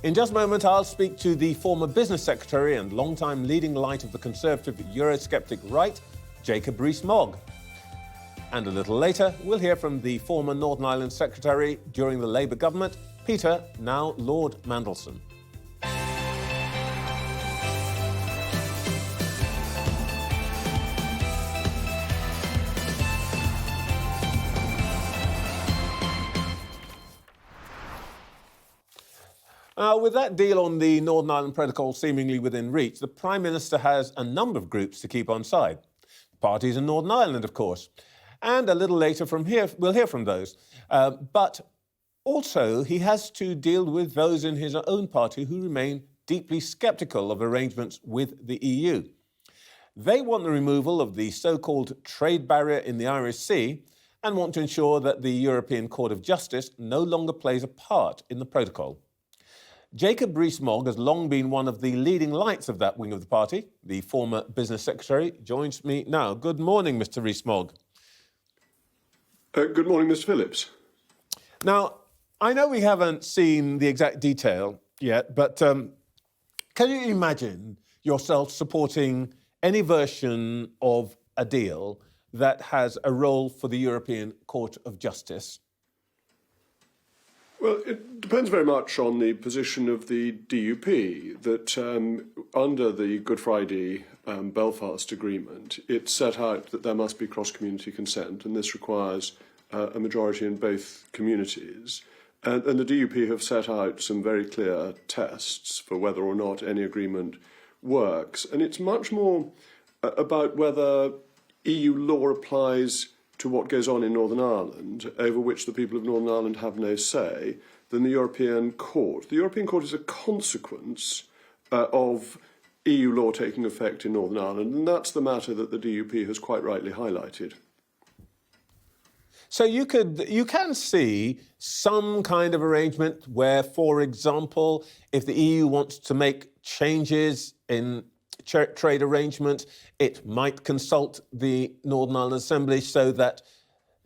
In just a moment, I'll speak to the former business secretary and long-time leading light of the Conservative Eurosceptic right, Jacob Rees-Mogg. And a little later, we'll hear from the former Northern Ireland secretary during the Labour government, Peter, now Lord Mandelson. With that deal on the Northern Ireland Protocol seemingly within reach, the Prime Minister has a number of groups to keep on side. Parties in Northern Ireland, of course. And a little later from here, we'll hear from those. But also, he has to deal with those in his own party who remain deeply sceptical of arrangements with the EU. They want the removal of the so-called trade barrier in the Irish Sea and want to ensure that the European Court of Justice no longer plays a part in the protocol. Jacob Rees-Mogg has long been one of the leading lights of that wing of the party. The former business secretary joins me now. Good morning, Mr. Rees-Mogg. Good morning, Mr. Phillips. Now, I know we haven't seen the exact detail yet, but can you imagine yourself supporting any version of a deal that has a role for the European Court of Justice? Well, it depends very much on the position of the DUP, that under the Good Friday Belfast Agreement, it set out that there must be cross-community consent, and this requires a majority in both communities. And the DUP have set out some very clear tests for whether or not any agreement works. And it's much more about whether EU law applies to what goes on in Northern Ireland, over which the people of Northern Ireland have no say, than the European Court. The European Court is a consequence of EU law taking effect in Northern Ireland, and that's the matter that the DUP has quite rightly highlighted. So you can see some kind of arrangement where, for example, if the EU wants to make changes in trade arrangements, it might consult the Northern Ireland Assembly so that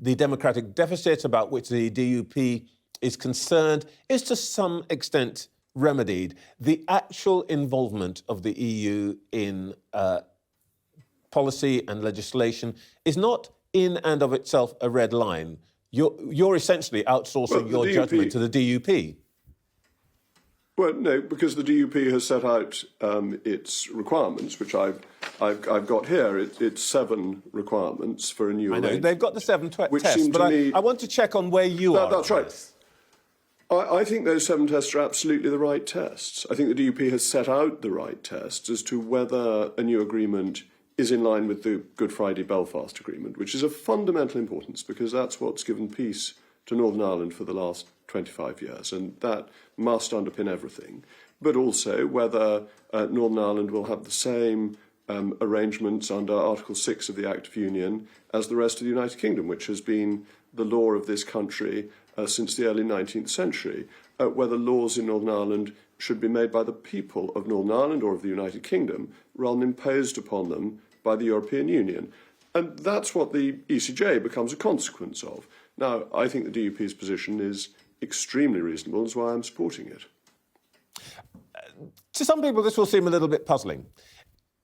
the democratic deficit about which the DUP is concerned is to some extent remedied. The actual involvement of the EU in policy and legislation is not in and of itself a red line. You're essentially outsourcing your judgment to the DUP. Well, no, because the DUP has set out its requirements, which I've got here. It's 7 requirements for a new I know, arrangement. they've got the 7 tests, but I want to check on where you are. That's right. I think those 7 tests are absolutely the right tests. I think the DUP has set out the right tests as to whether a new agreement is in line with the Good Friday Belfast Agreement, which is of fundamental importance because that's what's given peace to Northern Ireland for the last 25 years, and that must underpin everything. But also whether Northern Ireland will have the same arrangements under Article 6 of the Act of Union as the rest of the United Kingdom, which has been the law of this country since the early 19th century, whether laws in Northern Ireland should be made by the people of Northern Ireland or of the United Kingdom rather than imposed upon them by the European Union. And that's what the ECJ becomes a consequence of. Now, I think the DUP's position is extremely reasonable, and that's why I'm supporting it. To some people, this will seem a little bit puzzling.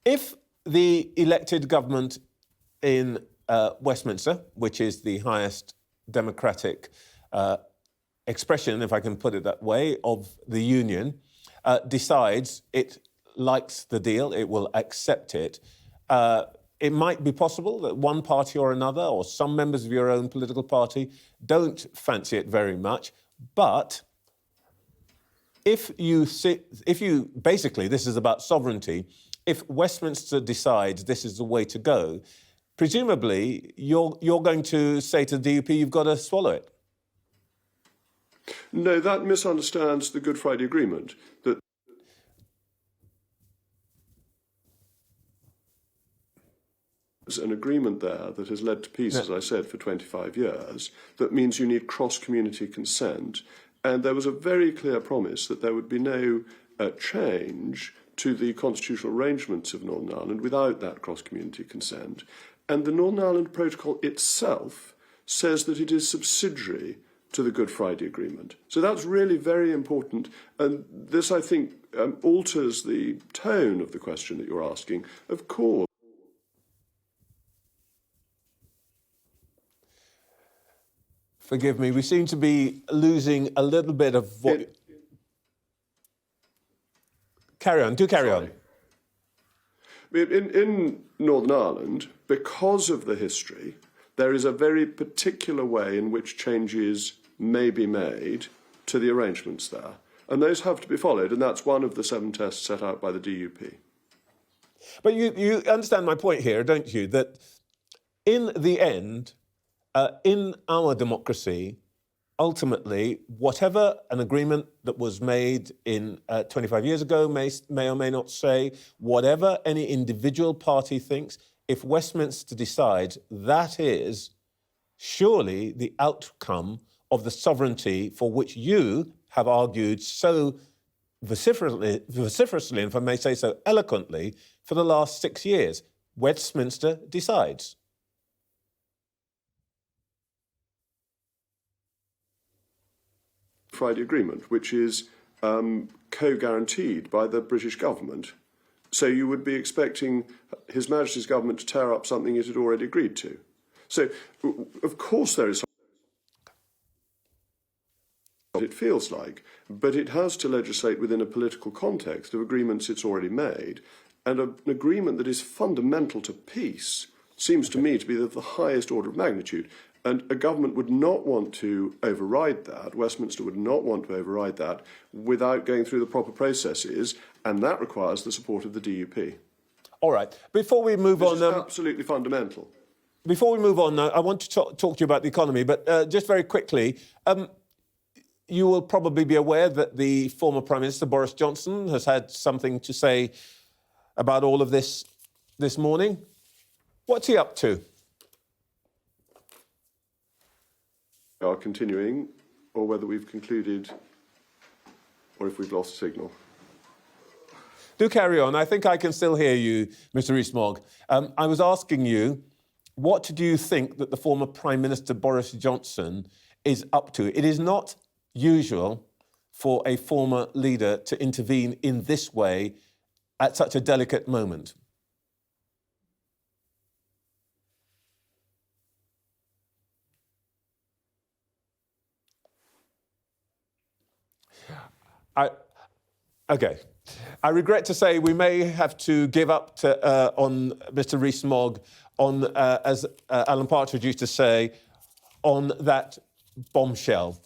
If the elected government in Westminster, which is the highest democratic expression, if I can put it that way, of the union, decides it likes the deal, it will accept it, it might be possible that one party or another, or some members of your own political party, don't fancy it very much. But if you basically, this is about sovereignty, if Westminster decides this is the way to go, presumably you're going to say to the DUP, you've got to swallow it. No, that misunderstands the Good Friday Agreement. That there's an agreement there that has led to peace, as I said, for 25 years. That means you need cross-community consent. And there was a very clear promise that there would be no change to the constitutional arrangements of Northern Ireland without that cross-community consent. And the Northern Ireland Protocol itself says that it is subsidiary to the Good Friday Agreement. So that's really very important. And this, I think, alters the tone of the question that you're asking. Of course. Forgive me, we seem to be losing a little bit of what... Carry on, do carry on. In Northern Ireland, because of the history, there is a very particular way in which changes may be made to the arrangements there. And those have to be followed, and that's one of the 7 tests set out by the DUP. But you understand my point here, don't you? That in the end, in our democracy, ultimately, whatever an agreement that was made in 25 years ago may or may not say, whatever any individual party thinks, if Westminster decides that is surely the outcome of the sovereignty for which you have argued so vociferously, and if I may say so eloquently, for the last 6 years. Westminster decides. Friday Agreement, which is co-guaranteed by the British government. So you would be expecting His Majesty's government to tear up something it had already agreed to. So, of course, there is what it feels like, but it has to legislate within a political context of agreements it's already made, and an agreement that is fundamental to peace seems to me to be of the highest order of magnitude. And a government would not want to override that, Westminster would not want to override that without going through the proper processes, and that requires the support of the DUP. All right. Before we move on... This is absolutely fundamental. Before we move on, I want to talk to you about the economy, but just very quickly, you will probably be aware that the former Prime Minister, Boris Johnson, has had something to say about all of this morning. What's he up to? Are continuing, or whether we've concluded, or if we've lost signal. Do carry on. I think I can still hear you, Mr. Rees-Mogg. I was asking you, what do you think that the former Prime Minister Boris Johnson is up to? It is not usual for a former leader to intervene in this way at such a delicate moment. Okay. I regret to say we may have to give up on Mr. Rees-Mogg on, as Alan Partridge used to say, on that bombshell.